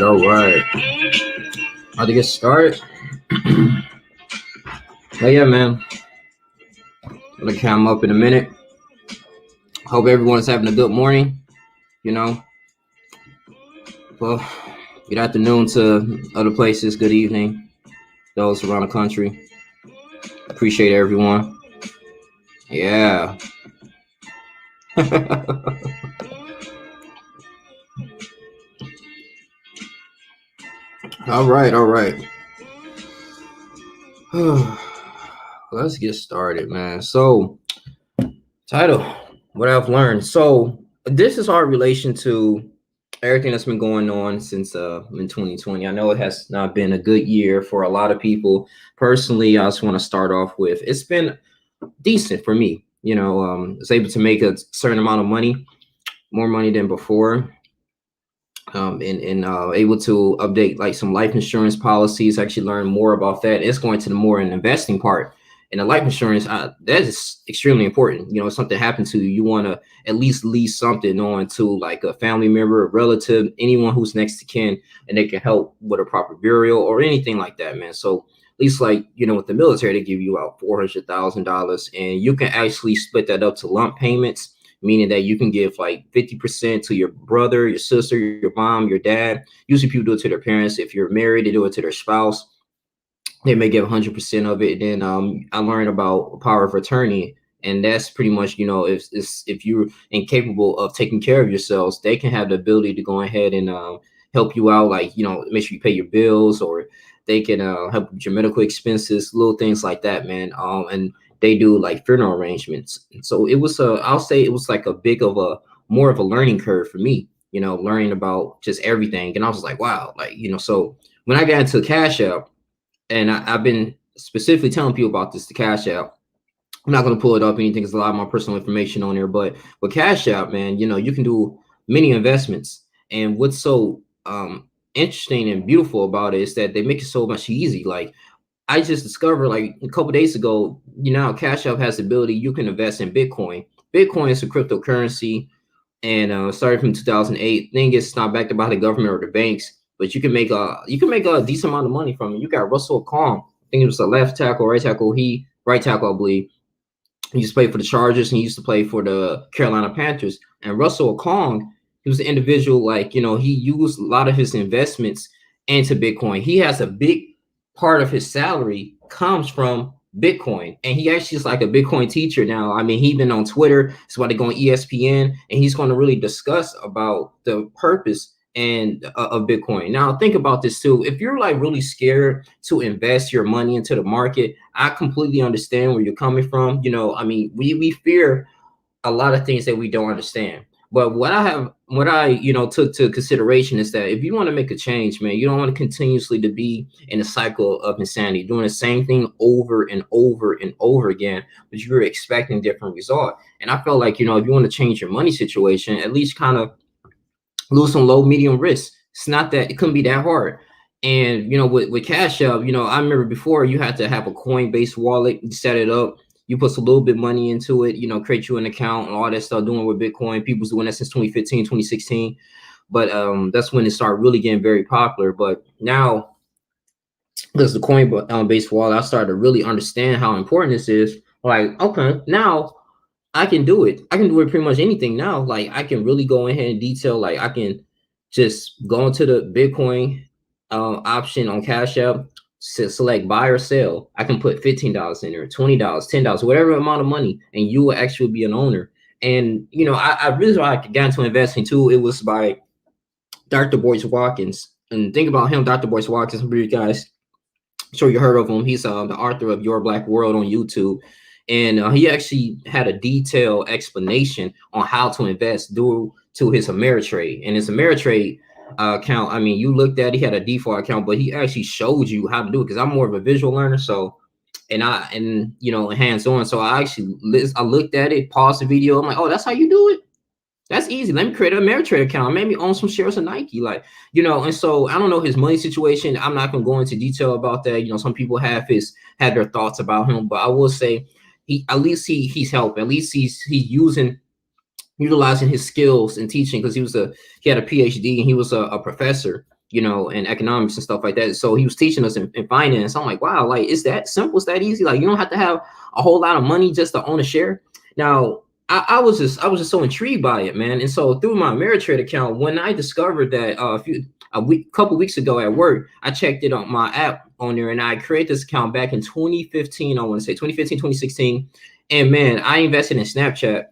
All right. How to get started? But yeah, man. I'm gonna come up in a minute. Hope everyone's having a good morning. Well, good afternoon to other places. Good evening, those around the country. Appreciate everyone. Yeah. All right. Let's get started, man. So, title, what I've learned. So, this is our relation to everything that's been going on since in 2020. I know it has not been a good year for a lot of people. Personally, I just want to start off with it's been decent for me. I was able to make a certain amount of money, more money than before. And able to update like some life insurance policies, actually learn more about that. It's going to the more in investing part. And the life insurance, that is extremely important. If something happened to you, you want to at least leave something on to like a family member, a relative, anyone who's next to kin, and they can help with a proper burial or anything like that, man. So at least like, with the military, they give you out $400,000 and you can actually split that up to lump payments, meaning that you can give like 50% to your brother, your sister, your mom, your dad. Usually people do it to their parents. If you're married, they do it to their spouse. They may give 100% of it. Then I learned about power of attorney, and that's pretty much, if you're incapable of taking care of yourselves, they can have the ability to go ahead and help you out, like, make sure you pay your bills, or they can help with your medical expenses, little things like that, man. And they do like funeral arrangements. So it was I'll say it was like more of a learning curve for me, learning about just everything. And I was like, wow, like, so when I got into Cash App, and I've been specifically telling people about this, the Cash App. I'm not going to pull it up or anything because a lot of my personal information on there, but with Cash App, man, you can do many investments. And what's so interesting and beautiful about it is that they make it so much easy. Like, I just discovered like a couple days ago, Cash App has the ability, you can invest in Bitcoin. Bitcoin is a cryptocurrency, and started from 2008. Thing is, it's not backed by the government or the banks, but you can make a decent amount of money from it. You got Russell Okung. I think it was a left tackle, right tackle. Right tackle, I believe. He used to play for the Chargers, and he used to play for the Carolina Panthers. And Russell Okung, he was an individual, like, he used a lot of his investments into Bitcoin. He has a big part of his salary comes from Bitcoin, and he actually is like a Bitcoin teacher now. I mean, he's been on Twitter. That's why they go on ESPN, and he's going to really discuss about the purpose and of Bitcoin. Now think about this too. If you're like really scared to invest your money into the market, I completely understand where you're coming from. You know, I mean, we fear a lot of things that we don't understand. But what I, took to consideration is that if you want to make a change, man, you don't want to continuously to be in a cycle of insanity, doing the same thing over and over and over again, but you're expecting different result. And I felt like, if you want to change your money situation, at least kind of lose some low, medium risk. It's not that it couldn't be that hard. And with Cash App, I remember before you had to have a Coinbase wallet, you set it up, you put a little bit money into it, create you an account and all that stuff, doing with Bitcoin. People's doing that since 2015, 2016. But that's when it started really getting very popular. But now, because the Coinbase wallet, I started to really understand how important this is. Like, okay, now I can do it. I can do it pretty much anything now. Like I can really go in here and detail. Like I can just go into the Bitcoin option on Cash App, select buy or sell. I can put $15 in there, $20, $10, whatever amount of money, and you will actually be an owner. And I really got into investing too. It was by Dr. Boyce Watkins. And think about him, Dr. Boyce Watkins. Some of you guys, I'm sure you heard of him. He's the author of Your Black World on YouTube. And he actually had a detailed explanation on how to invest due to his Ameritrade. And his Ameritrade account, I mean, you looked at, he had a default account, but he actually showed you how to do it, because I'm more of a visual learner. So, and hands-on. So I looked at it, paused the video. I'm like, oh, that's how you do it? That's easy. Let me create a Ameritrade account. Maybe own some shares of Nike, and so I don't know his money situation. I'm not gonna go into detail about that. Some people have their thoughts about him, but I will say he's helping. At least he's utilizing his skills in teaching, because he had a PhD and he was a professor, in economics and stuff like that. So he was teaching us in finance. I'm like, wow, like it's that simple, it's that easy. Like you don't have to have a whole lot of money just to own a share. Now, I was just so intrigued by it, man. And so through my Ameritrade account, when I discovered that couple weeks ago at work, I checked it on my app on there, and I created this account back in 2015. I want to say 2015, 2016. And man, I invested in Snapchat.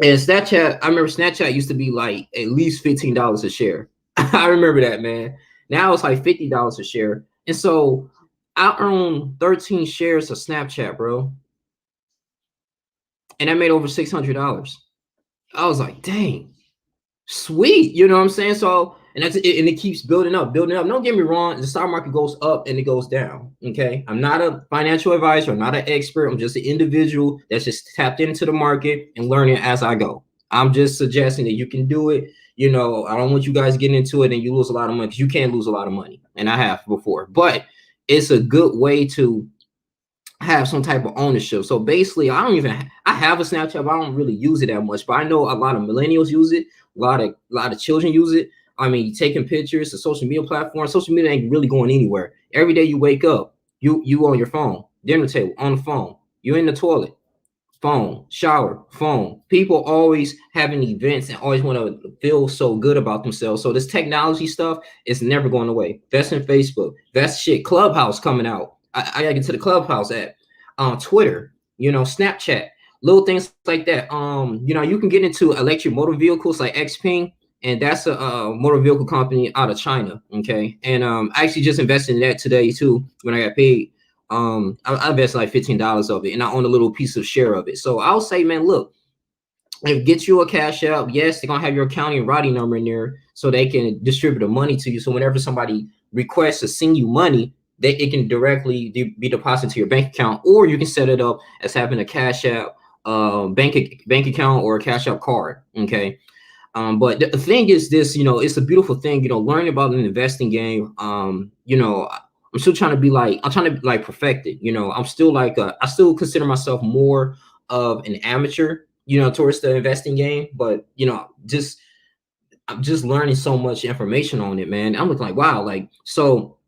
And Snapchat, I remember Snapchat used to be like at least $15 a share. I remember that, man. Now it's like $50 a share. And so I own 13 shares of Snapchat, bro. And I made over $600. I was like, dang, sweet. You know what I'm saying? So, and it keeps building up. Don't get me wrong. The stock market goes up and it goes down. Okay. I'm not a financial advisor. I'm not an expert. I'm just an individual that's just tapped into the market and learning as I go. I'm just suggesting that you can do it. I don't want you guys getting into it and you lose a lot of money, because you can lose a lot of money. And I have before, but it's a good way to have some type of ownership. So basically, I have a Snapchat, but I don't really use it that much. But I know a lot of millennials use it. A lot of children use it. I mean, taking pictures, a social media platform. Social media ain't really going anywhere. Every day you wake up, you on your phone, dinner table, on the phone. You're in the toilet, phone, shower, phone. People always having events and always want to feel so good about themselves. So this technology stuff is never going away. That's in Facebook. That's shit. Clubhouse coming out. I gotta get to the Clubhouse app, Twitter, Snapchat, little things like that. You can get into electric motor vehicles like Xpeng, and that's a motor vehicle company out of China. Okay, and I actually just invested in that today too when I got paid. I invested like $15 of it, and I own a little piece of share of it. So I'll say, man, look, if get you a Cash App, yes, they're gonna have your accounting and routing number in there so they can distribute the money to you. So whenever somebody requests to send you money, it can directly be deposited to your bank account, or you can set it up as having a Cash App bank account or a Cash App card. Okay. But the thing is this, it's a beautiful thing, learning about an investing game. I'm still trying to be like perfected. I'm still I still consider myself more of an amateur, towards the investing game. But, I'm just learning so much information on it, man. I'm looking like, wow, so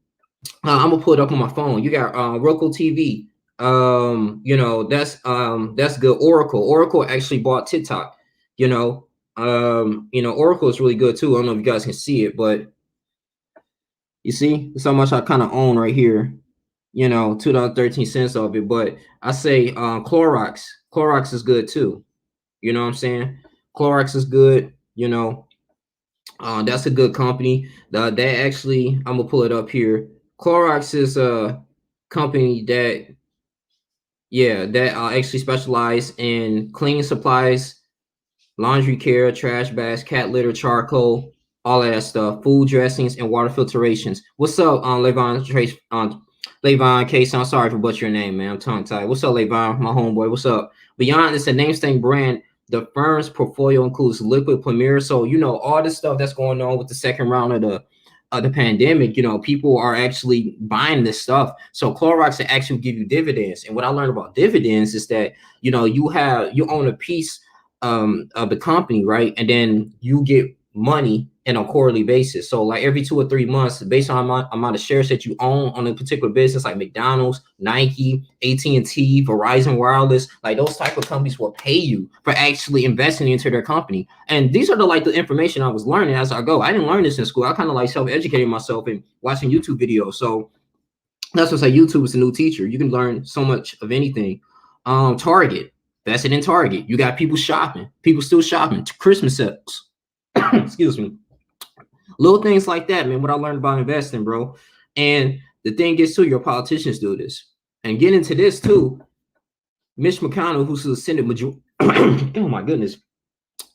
I'm gonna pull it up on my phone. You got Roku TV. That's good. Oracle actually bought TikTok. Oracle is really good too. I don't know if you guys can see it, but you see, it's how much I kind of own right here. $2.13 of it. But I say Clorox. Clorox is good too. You know what I'm saying? Clorox is good. That's a good company. That actually, I'm gonna pull it up here. Clorox is a company that, yeah, that actually specialize in cleaning supplies, laundry care, trash bags, cat litter, charcoal, all of that stuff, food dressings, and water filtrations. What's up, Levon Trace? Levon Case. I'm sorry for butchering your name, man. I'm tongue tied. What's up, Levon, my homeboy? What's up? Beyond it's a name stain brand. The firm's portfolio includes Liquid Premier. So you know all this stuff that's going on with the second round of the pandemic. You know, people are actually buying this stuff. So Clorox will actually give you dividends. And what I learned about dividends is that you know you own a piece of the company, right? And then you get money in a quarterly basis. So like every 2 or 3 months, based on amount of shares that you own on a particular business, like McDonald's, Nike, AT&T, Verizon Wireless, like those type of companies will pay you for actually investing into their company. And these are the information I was learning as I go. I didn't learn this in school. I kind of like self-educating myself and watching YouTube videos. So that's what I say, YouTube is the new teacher. You can learn so much of anything. Target, that's it in Target. You got people shopping, people still shopping. Christmas sales. Excuse me. Little things like that, man. What I learned about investing, bro. And the thing is, too, your politicians do this. And get into this too. Mitch McConnell, who's the Senate majority. Oh my goodness.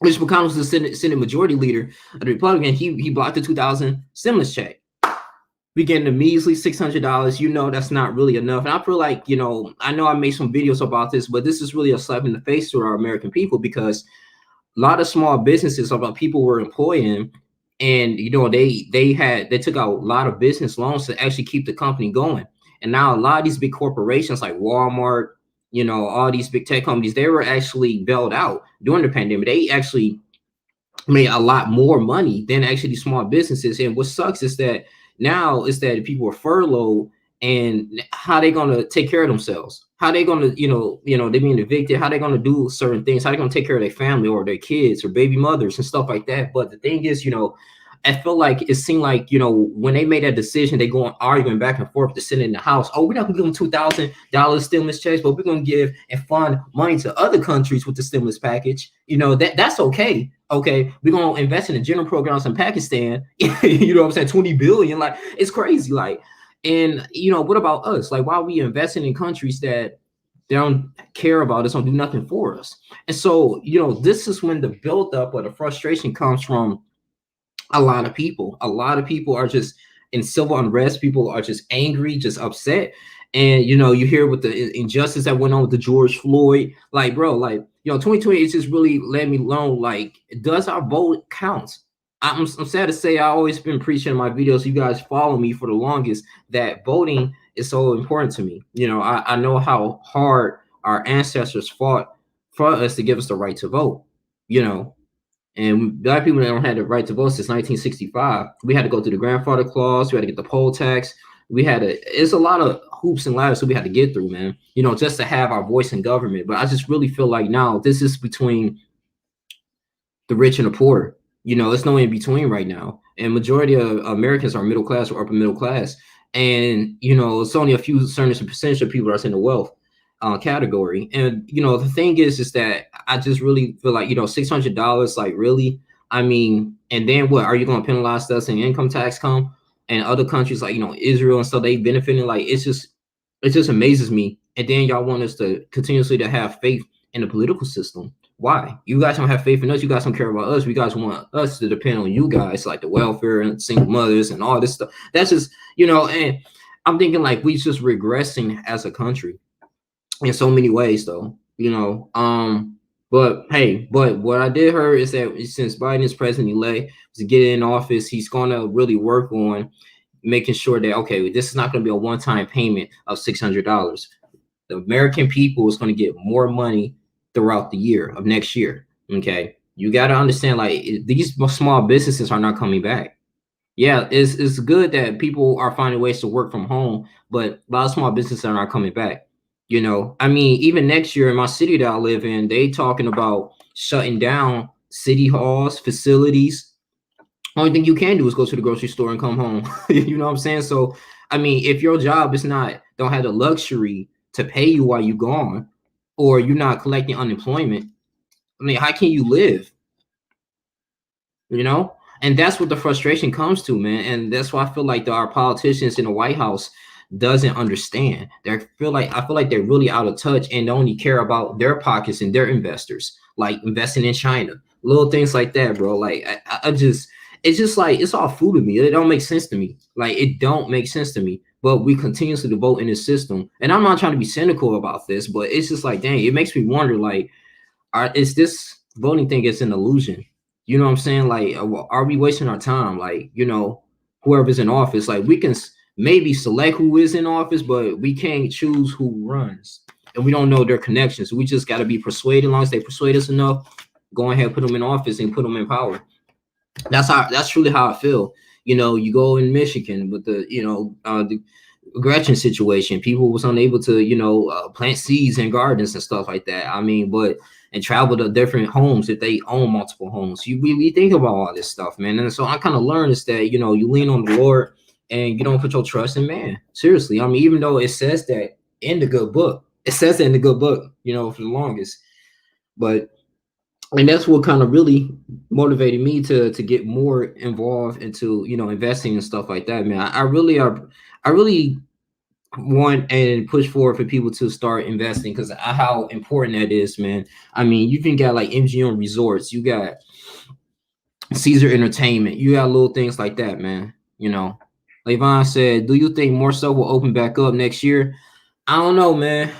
Mitch McConnell's the Senate majority leader of the Republican. He blocked the 2000 stimulus check. We getting a measly $600. You know that's not really enough. And I feel like, you know I made some videos about this, but this is really a slap in the face to our American people, because a lot of small businesses about people were employing, and you know they took out a lot of business loans to actually keep the company going. And now a lot of these big corporations like Walmart, you know, all these big tech companies, they were actually bailed out during the pandemic. They actually made a lot more money than actually small businesses. And what sucks is that now is that people are furloughed, and how they gonna take care of themselves? How they gonna, they being evicted? How they gonna do certain things? How they gonna take care of their family or their kids or baby mothers and stuff like that? But the thing is, I feel like it seemed like, when they made that decision, they going arguing back and forth to sit in the house. Oh, we're not gonna give them $2,000 stimulus checks, but we're gonna give and fund money to other countries with the stimulus package. That's okay. Okay, we're gonna invest in the general programs in Pakistan. You know what I'm saying? 20 billion. Like, it's crazy. Like, and what about us? Like, why are we investing in countries that they don't care about us, don't do nothing for us? And so, this is when the buildup or the frustration comes from a lot of people. A lot of people are just in civil unrest. People are just angry, just upset. And you hear with the injustice that went on with the George Floyd. Like, bro, like, 2020 is just really let me know, like, does our vote count? I'm sad to say, I always been preaching in my videos. You guys follow me for the longest, that voting is so important to me. I know how hard our ancestors fought for us to give us the right to vote. And Black people that don't have the right to vote since 1965. We had to go through the grandfather clause. We had to get the poll tax. It's a lot of hoops and ladders that we had to get through, man, just to have our voice in government. But I just really feel like now this is between the rich and the poor. It's no in between right now. And majority of Americans are middle class or upper middle class. And, it's only a few certain percentage of people that's in the wealth category. And the thing is that I just really feel like $600, like, really? I mean, and then what are you going to penalize us in income tax come? And other countries like Israel and stuff, they benefiting. Like, it just amazes me. And then y'all want us to continuously to have faith in the political system. Why? You guys don't have faith in us. You guys don't care about us. You guys want us to depend on you guys, like the welfare and single mothers and all this stuff. That's just, and I'm thinking like we just regressing as a country in so many ways, though. But hey, but what I did hear is that since Biden is president-elect, to get in office, he's gonna really work on making sure that, okay, this is not gonna be a one-time payment of $600. The American people is gonna get more money throughout the year of next year. Okay, you got to understand, like, these small businesses are not coming back. Yeah, it's good that people are finding ways to work from home, but a lot of small businesses are not coming back. I mean, even next year in my city that I live in, they talking about shutting down city halls, facilities. Only thing you can do is go to the grocery store and come home. You know what I'm saying? So, I mean, if your job is don't have the luxury to pay you while you're gone, or you're not collecting unemployment, I mean, how can you live? And that's what the frustration comes to, man. And that's why I feel like our politicians in the White House doesn't understand. I feel like they're really out of touch and only care about their pockets and their investors, like investing in China, little things like that, bro. Like I just, it's just like it's all food to me. It don't make sense to me. Like it don't make sense to me. But we continuously vote in this system, and I'm not trying to be cynical about this, but it's just like, dang, it makes me wonder, like, is this voting thing is an illusion? You know what I'm saying? Like, are we wasting our time? Like, whoever's in office, like we can maybe select who is in office, but we can't choose who runs, and we don't know their connections. We just got to be persuaded. As long as they persuade us enough, go ahead, put them in office and put them in power. That's truly how I feel. You go in Michigan with the Gretchen situation. People was unable to, plant seeds in gardens and stuff like that. I mean, and travel to different homes if they own multiple homes. We think about all this stuff, man. And so I kind of learned is that, you lean on the Lord and you don't put your trust in man. Seriously. I mean, even though it says that in the good book, for the longest. But and that's what kind of really motivated me to get more involved into investing and stuff like that, man. I really want and push forward for people to start investing because how important that is, man. I mean, you can get like MGM Resorts, you got Caesar Entertainment, you got little things like that, man. Levon said, do you think more so will open back up next year? I don't know, man.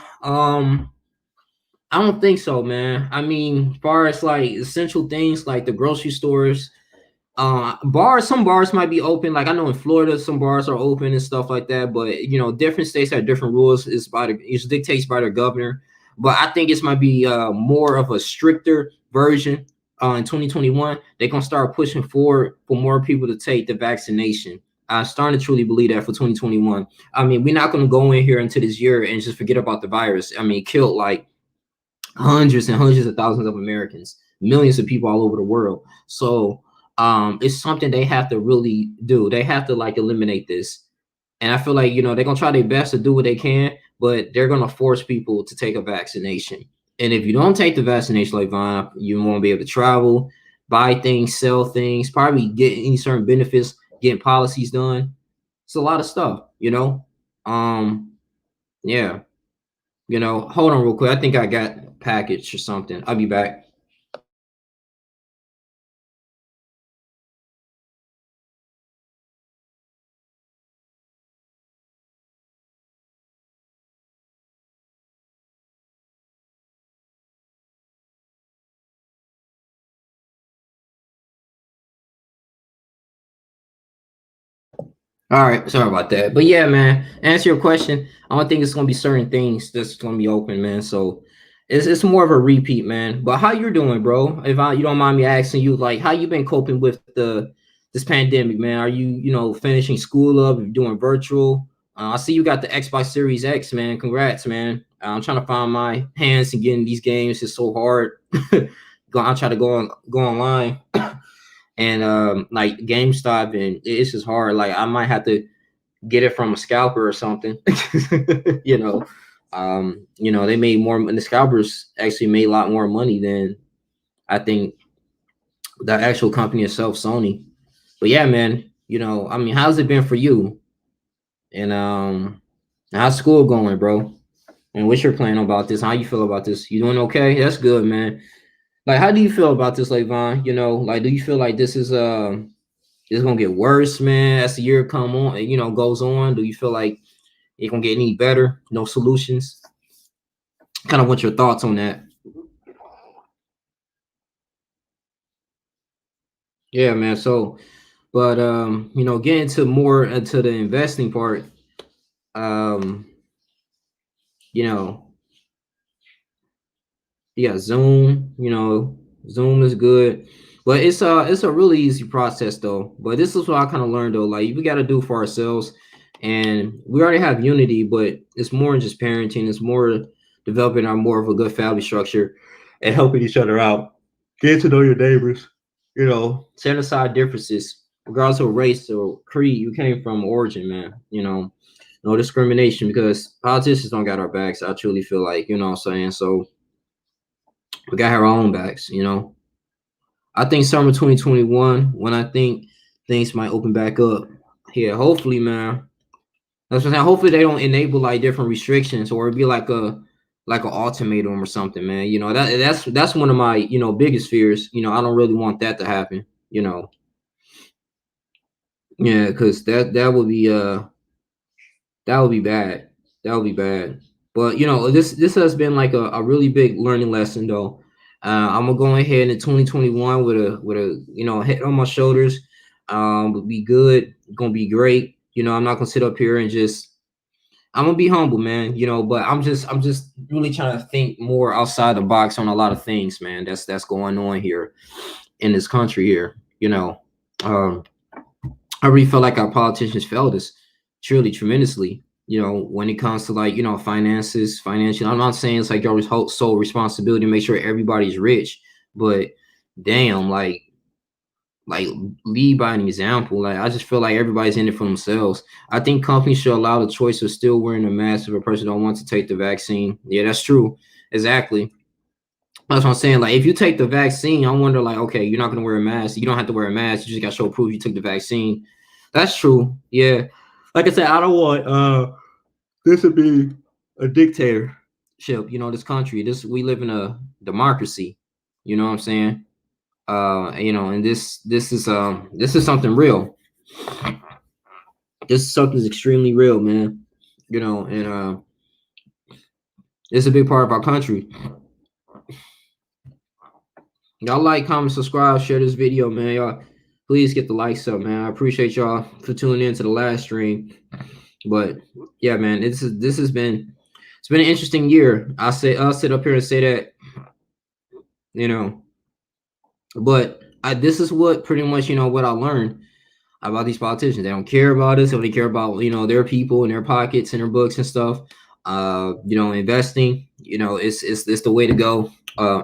I don't think so, man. I mean, as far as like essential things like the grocery stores, bars, some bars might be open. Like I know in Florida, some bars are open and stuff like that. But different states have different rules. It's dictates by their governor. But I think this might be more of a stricter version in 2021. They're gonna start pushing forward for more people to take the vaccination. I'm starting to truly believe that for 2021. I mean, we're not gonna go in here into this year and just forget about the virus. I mean, it killed like hundreds and hundreds of thousands of Americans, millions of people all over the world. So it's something they have to really do. They have to like eliminate this. And I feel like, they're gonna try their best to do what they can, but they're gonna force people to take a vaccination. And if you don't take the vaccination, like Vaughn, you won't be able to travel, buy things, sell things, probably get any certain benefits, getting policies done. It's a lot of stuff, yeah. Hold on real quick. I think I got a package or something. I'll be back. All right, sorry about that. But yeah, man, answer your question. I don't think it's gonna be certain things that's gonna be open, man. So it's more of a repeat, man. But how you're doing, bro? If you don't mind me asking you, like, how you been coping with this pandemic, man? Are you finishing school up? Are you doing virtual? I see you got the Xbox Series X, man. Congrats, man. I'm trying to find my hands and getting these games. It's so hard. I'll try to go online and like GameStop, and it's just hard. Like I might have to get it from a scalper or something. They made more, and the scalpers actually made a lot more money than I think the actual company itself, Sony. But yeah, man, I mean, how's it been for you? And how's school going, bro? And what's your plan about this? How you feel about this? You doing okay? That's good, man. Like, how do you feel about this, like Vaughn? Like, do you feel like this is it's gonna get worse, man, as the year goes on? Do you feel like it's gonna get any better? No solutions? Kind of what's your thoughts on that? Yeah, man. So, but getting to more into the investing part, um, you know, yeah, Zoom, Zoom is good. But it's a really easy process though. But this is what I kind of learned though. Like we gotta do for ourselves. And we already have unity, but it's more than just parenting, it's more developing our more of a good family structure and helping each other out. Get to know your neighbors, set aside differences, regardless of race or creed you came from, origin, man. No discrimination because politicians don't got our backs. I truly feel like, what I'm saying. So we got our own backs, I think summer 2021 when I think things might open back up. Yeah, hopefully, man. That's what I'm saying. Hopefully they don't enable like different restrictions or it'd be like an ultimatum or something, man. You know, that's one of my, biggest fears. You know, I don't really want that to happen, you know. Yeah, because that would be bad. That would be bad. But this has been like a really big learning lesson though. I'm gonna go ahead in 2021 with a head on my shoulders. Will be good. Gonna be great. I'm not gonna sit up here and just I'm gonna be humble, man. But I'm just really trying to think more outside the box on a lot of things, man. That's going on here in this country here. Um, I really feel like our politicians failed us truly tremendously. When it comes to like finances, financial. I'm not saying it's like your sole responsibility to make sure everybody's rich, but damn, like lead by an example. Like I just feel like everybody's in it for themselves. I think companies should allow the choice of still wearing a mask if a person don't want to take the vaccine. Yeah, that's true. Exactly. That's what I'm saying. Like if you take the vaccine, I wonder like, okay, you're not gonna wear a mask. You don't have to wear a mask. You just got to show proof you took the vaccine. That's true. Yeah. Like I said, I don't want this to be a dictatorship. This country. We live in a democracy. You know what I'm saying? And this is something real. This is something extremely real, man. And it's a big part of our country. Y'all like, comment, subscribe, share this video, man. Y'all please get the likes up, man. I appreciate y'all for tuning in to the last stream. But yeah, man, this has been an interesting year. I'll sit up here and say that, but this is what pretty much what I learned about these politicians. They don't care about us. They only care about their people and their pockets and their books and stuff. Investing. It's the way to go.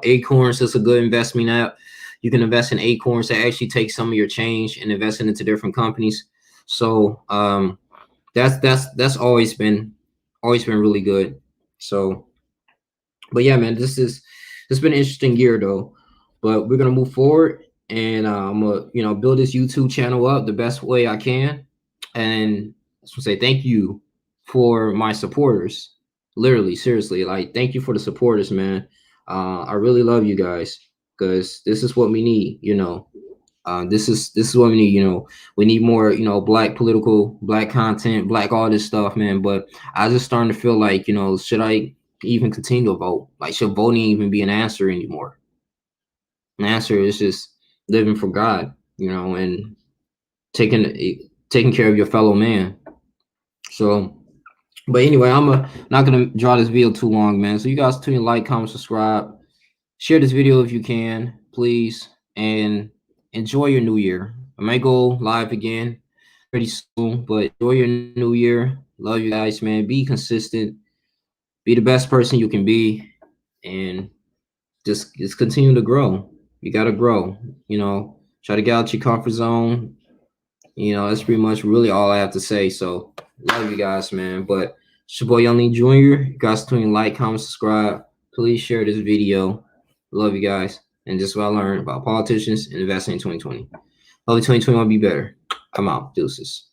Acorns is a good investment app. You can invest in Acorns that actually take some of your change and invest it into different companies. So that's always been really good. So, but yeah, man, it's been an interesting year though. But we're gonna move forward, and I'm gonna build this YouTube channel up the best way I can, and I just want to say thank you for my supporters. Literally, seriously, like thank you for the supporters, man. I really love you guys because this is what we need. This is what we need. We need more. Black political, black content, black all this stuff, man. But I just starting to feel like should I even continue to vote? Like, should voting even be an answer anymore? An answer is just living for God, and taking care of your fellow man. So, but anyway, not gonna draw this video too long, man. So you guys tune in, like, comment, subscribe, share this video if you can, please, and enjoy your new year. I might go live again pretty soon, but enjoy your new year. Love you guys, man. Be consistent. Be the best person you can be, and just continue to grow. You gotta grow. Try to get out your comfort zone. That's pretty much really all I have to say. So love you guys, man. But it's your boy Young Lee Jr. You guys tune in, like, comment, subscribe. Please share this video. Love you guys. And just what I learned about politicians and investing in 2020. Hopefully 2021 will be better. I'm out. Deuces.